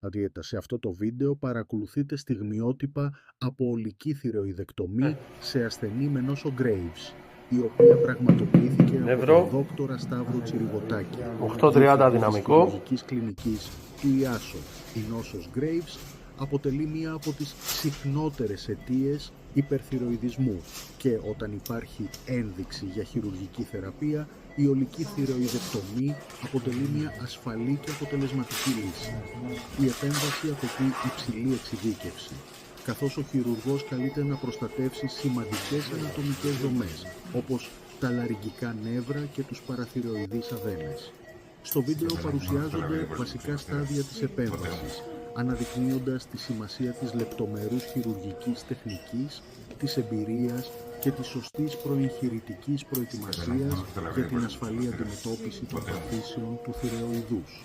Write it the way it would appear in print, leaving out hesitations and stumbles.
Αντίθετα, σε αυτό το βίντεο παρακολουθείτε στιγμιότυπα από ολική θηροειδεκτομή σε ασθενή με νόσο Graves, η οποία πραγματοποιήθηκε από Νεύρο. τον δόκτορα Σταύρο Τσιριγωτάκη, 830 δυναμικό. της χειρουργικής κλινικής του Ιάσο. Η νόσος Graves αποτελεί μία από τις συχνότερες αιτίες υπερθυροειδισμού και όταν υπάρχει ένδειξη για χειρουργική θεραπεία, η ολική θηροειδεκτομή αποτελεί μια ασφαλή και αποτελεσματική λύση. Η επέμβαση απαιτεί υψηλή εξειδίκευση, καθώς ο χειρουργός καλείται να προστατεύσει σημαντικές ανατομικές δομές, όπως τα λαρυγγικά νεύρα και τους παραθυροειδείς αδένες. Στο βίντεο παρουσιάζονται βασικά στάδια της επέμβασης, αναδεικνύοντας τη σημασία της λεπτομερούς χειρουργικής τεχνικής, της εμπειρίας και της σωστής προεγχειρητικής προετοιμασίας για την ασφαλή αντιμετώπιση των παθήσεων του θηροειδούς.